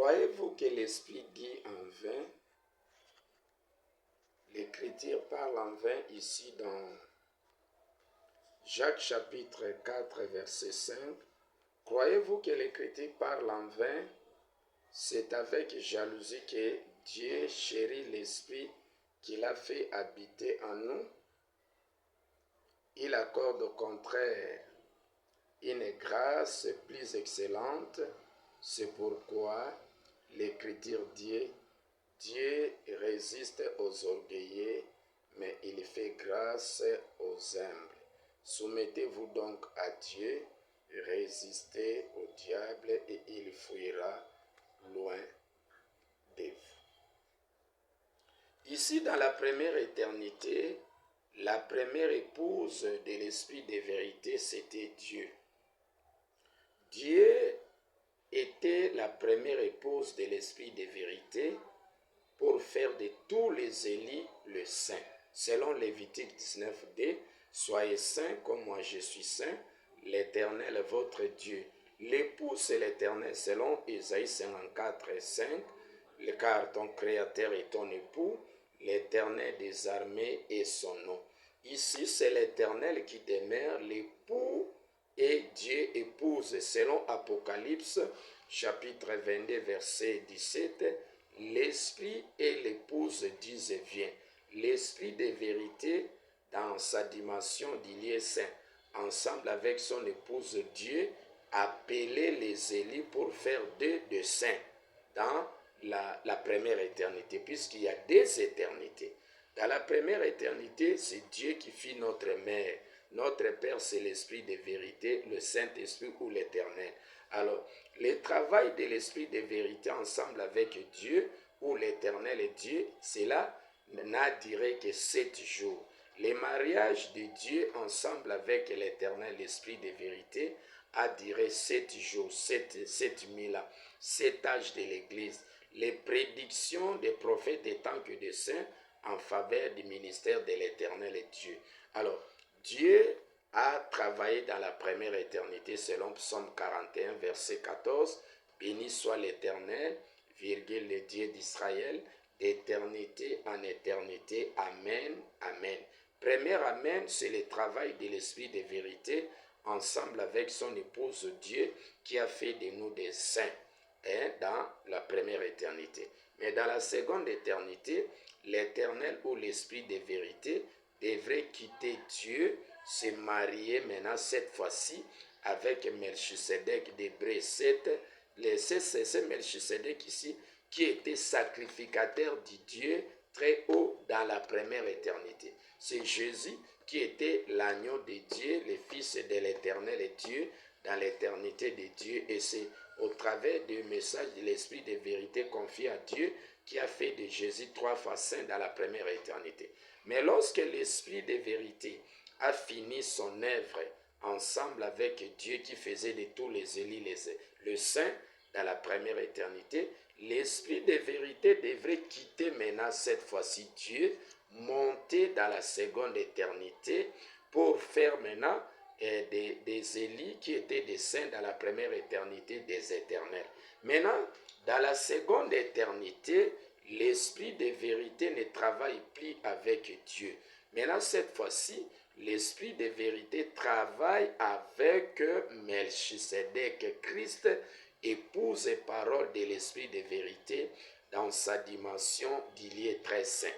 Croyez-vous que l'Esprit dit en vain? L'Écriture parle en vain ici dans Jacques chapitre 4 verset 5. Croyez-vous que l'Écriture parle en vain? C'est avec jalousie que Dieu chérit l'Esprit qu'il a fait habiter en nous. Il accorde au contraire une grâce plus excellente. C'est pourquoi l'Écriture dit: Dieu résiste aux orgueilleux, mais il fait grâce aux humbles. Soumettez-vous donc à Dieu, résistez au diable et il fuira loin de vous. Ici, dans la première éternité, la première épouse de l'Esprit de vérité, c'était Dieu. Dieu était la première épouse de l'Esprit de vérité pour faire de tous les Élis le saint. Selon Lévitique 19:2, soyez saints comme moi je suis saint, l'Éternel est votre Dieu. L'époux c'est l'Éternel selon Ésaïe 54:5, car ton Créateur est ton époux, l'Éternel des armées est son nom. Ici c'est l'Éternel qui demeure, l'époux et Dieu épouse. Selon Apocalypse chapitre 22 verset 17, l'Esprit et l'épouse disent viens. L'Esprit de vérité dans sa dimension d'il est saint, ensemble avec son épouse Dieu, appelait les Élis pour faire d'eux de saints dans la première éternité, puisqu'il y a des éternités. Dans la première éternité, c'est Dieu qui fit notre mère. Notre Père, c'est l'Esprit de vérité, le Saint-Esprit ou l'Éternel. Alors, le travail de l'Esprit de vérité ensemble avec Dieu, ou l'Éternel et Dieu, cela n'a duré que 7 jours. Le mariage de Dieu ensemble avec l'Éternel, l'Esprit de vérité, a duré 7 jours, 7000 ans, 7 âges de l'Église. Les prédictions des prophètes étant que des saints en faveur du ministère de l'Éternel et Dieu. Alors, Dieu a travaillé dans la première éternité selon Psaume 41, verset 14. Béni soit l'Éternel, le Dieu d'Israël, d'éternité en éternité. Amen, amen. Premier amen, c'est le travail de l'Esprit de vérité ensemble avec son épouse Dieu qui a fait de nous des saints dans la première éternité. Mais dans la seconde éternité, l'Éternel ou l'Esprit de vérité devrait quitter Dieu, se marier maintenant cette fois-ci avec Melchisedec d'Hébreux 7. C'est Melchisedec ici qui était sacrificateur du Dieu très haut dans la première éternité. C'est Jésus qui était l'agneau de Dieu, le Fils de l'Éternel et Dieu dans l'éternité de Dieu. Et c'est au travers du message de l'Esprit de vérité confié à Dieu qui a fait de Jésus 3 fois saint dans la première éternité. Mais lorsque l'Esprit de vérité a fini son œuvre ensemble avec Dieu qui faisait de tous les Élis le saint dans la première éternité, l'Esprit de vérité devrait quitter maintenant cette fois-ci Dieu, monter dans la seconde éternité pour faire maintenant des Élis qui étaient des saints dans la première éternité des éternels. Maintenant, dans la seconde éternité, l'Esprit de vérité ne travaille plus avec Dieu. Maintenant, cette fois-ci, l'Esprit de vérité travaille avec Melchisedec, Christ, épouse et parole de l'Esprit de vérité dans sa dimension d'il est très saint.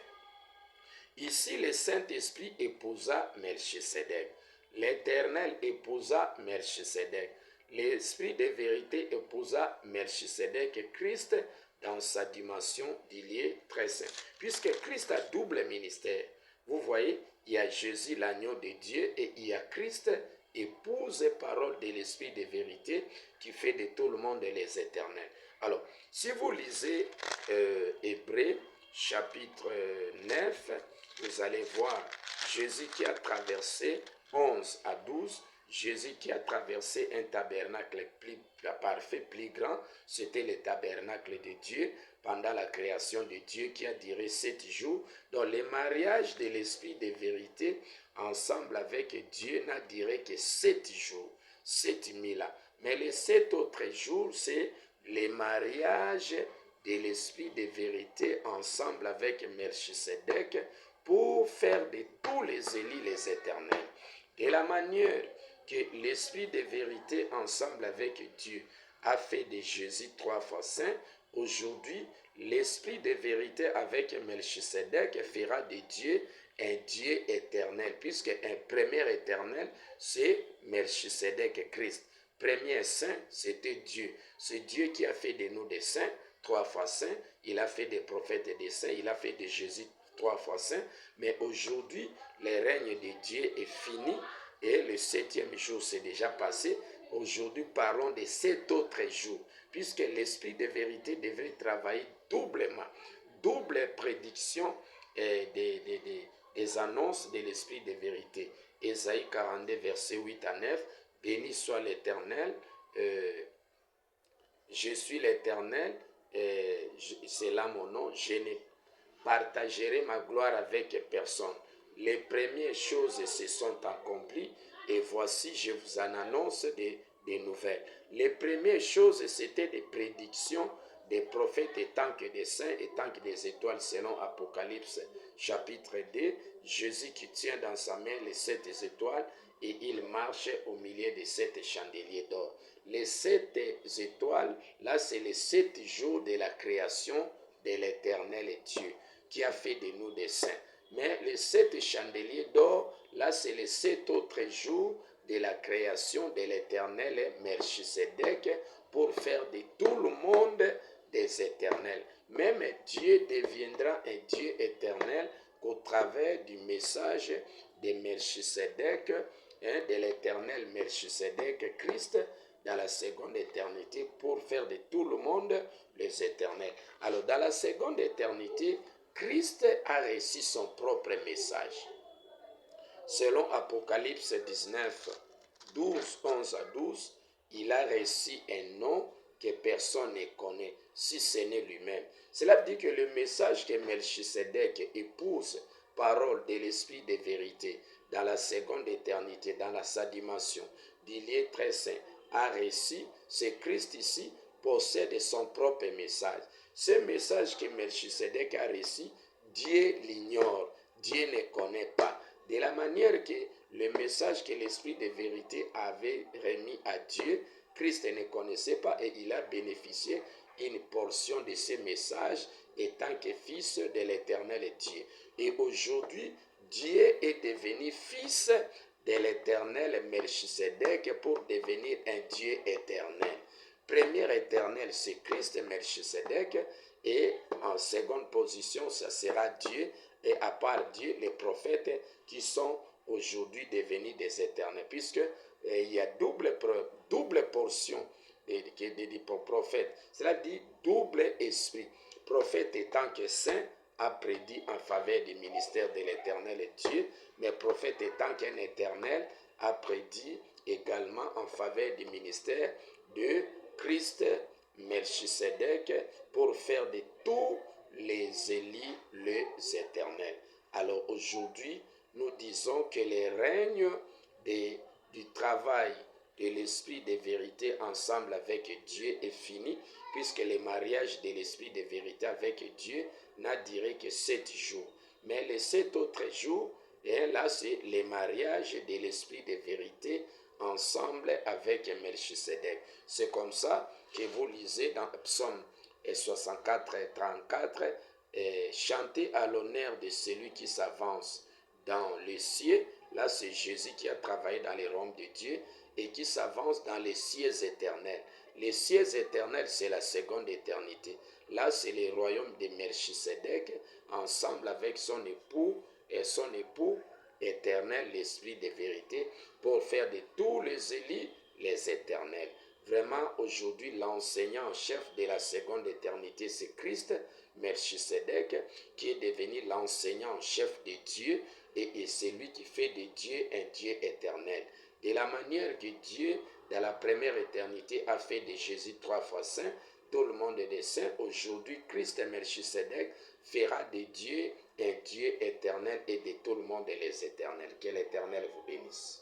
Ici, le Saint-Esprit épousa Melchisedec. L'Éternel épousa Melchisedec. L'Esprit de vérité épousa Melchisedec et Christ dans sa dimension d'il est très saint. Puisque Christ a double ministère. Vous voyez, il y a Jésus, l'agneau de Dieu, et il y a Christ, épouse et parole de l'Esprit de vérité, qui fait de tout le monde les éternels. Alors, si vous lisez Hébreux, chapitre 9, vous allez voir Jésus qui a traversé 11 à 12, Jésus qui a traversé un tabernacle plus parfait, plus grand, c'était le tabernacle de Dieu pendant la création de Dieu qui a duré 7 jours. Donc le mariage de l'Esprit de vérité ensemble avec Dieu n'a duré que 7 jours, 7000 ans. Mais les 7 autres jours, c'est les mariage de l'esprit de vérité ensemble avec Melchisedec pour faire de tous les Élis les éternels. De la manière que l'esprit de vérité ensemble avec Dieu a fait de Jésus 3 fois saint, aujourd'hui, l'esprit de vérité avec Melchisedec fera de Dieu un Dieu éternel, puisque un premier éternel, c'est Melchisedec Christ. Premier saint, c'était Dieu. C'est Dieu qui a fait de nous des saints, 3 fois saints. Il a fait des prophètes et des saints. Il a fait de Jésus 3 fois saint. Mais aujourd'hui, le règne de Dieu est fini et le 7e jour s'est déjà passé. Aujourd'hui, parlons de 7 autres jours, puisque l'esprit de vérité devrait travailler doublement. Double prédiction des annonces de l'esprit de vérité. Ésaïe 42, versets 8 à 9. Béni soit l'Éternel, je suis l'Éternel, c'est là mon nom, je ne partagerai ma gloire avec personne. Les premières choses se sont accomplies et voici, je vous en annonce des nouvelles. Les premières choses, c'était des prédictions des prophètes et tant que des saints et tant que des étoiles selon Apocalypse chapitre 2. Jésus qui tient dans sa main les 7 étoiles et il marche au milieu des 7 chandeliers d'or. Les 7 étoiles, là c'est les 7 jours de la création de l'Éternel Dieu qui a fait de nous des saints. Mais les 7 chandeliers d'or, là c'est les 7 autres jours de la création de l'Éternel Melchisedec pour faire de tout le monde des éternels. Même Dieu deviendra un Dieu éternel qu'au travers du message de Melchisedec, de l'éternel Melchisedec Christ dans la seconde éternité pour faire de tout le monde les éternels. Alors dans la seconde éternité, Christ a reçu son propre message. Selon Apocalypse 19, 12, 11 à 12, il a reçu un nom que personne ne connaît, si ce n'est lui-même. Cela veut dire que le message que Melchisedec épouse, parole de l'esprit de vérité, dans la seconde éternité, dans sa dimension, du lieu très saint, a reçu, c'est Christ ici, possède son propre message. Ce message que Melchisedec a reçu, Dieu l'ignore, Dieu ne connaît pas. De la manière que le message que l'esprit de vérité avait remis à Dieu, Christ ne connaissait pas et il a bénéficié une portion de ce message étant que fils de l'éternel Dieu. Et aujourd'hui, Dieu est devenu fils de l'éternel Melchisedec pour devenir un Dieu éternel. Premier éternel, c'est Christ Melchisedec et en seconde position, ça sera Dieu et à part Dieu, les prophètes qui sont aujourd'hui devenus des éternels, puisque il y a double portion des prophètes. Cela dit double esprit. Prophète étant que saint a prédit en faveur du ministère de l'éternel Dieu, mais prophète étant qu'un éternel a prédit également en faveur du ministère de Christ Melchisedec pour faire de tous les Élis les éternels. Alors aujourd'hui, nous disons que le règne du travail de l'esprit de vérité ensemble avec Dieu est fini, puisque le mariage de l'esprit de vérité avec Dieu n'a duré que 7 jours. Mais les 7 autres jours, et là c'est le mariage de l'esprit de vérité ensemble avec Melchisedec. C'est comme ça que vous lisez dans Psaume 64 et 34, chanter à l'honneur de celui qui s'avance dans les cieux. Là, c'est Jésus qui a travaillé dans les royaumes de Dieu et qui s'avance dans les cieux éternels. Les cieux éternels, c'est la seconde éternité. Là, c'est le royaume de Melchisedec, ensemble avec son époux et son époux éternel, l'esprit de vérité, pour faire de tous les Élis les éternels. Vraiment, aujourd'hui, l'enseignant en chef de la seconde éternité, c'est Christ Melchisedec, qui est devenu l'enseignant en chef de Dieu, et c'est lui qui fait de Dieu un Dieu éternel. De la manière que Dieu, dans la première éternité, a fait de Jésus 3 fois saint, tout le monde est des saints. Aujourd'hui, Christ Melchisedec fera de Dieu un Dieu éternel et de tout le monde les éternels. Que l'Éternel vous bénisse.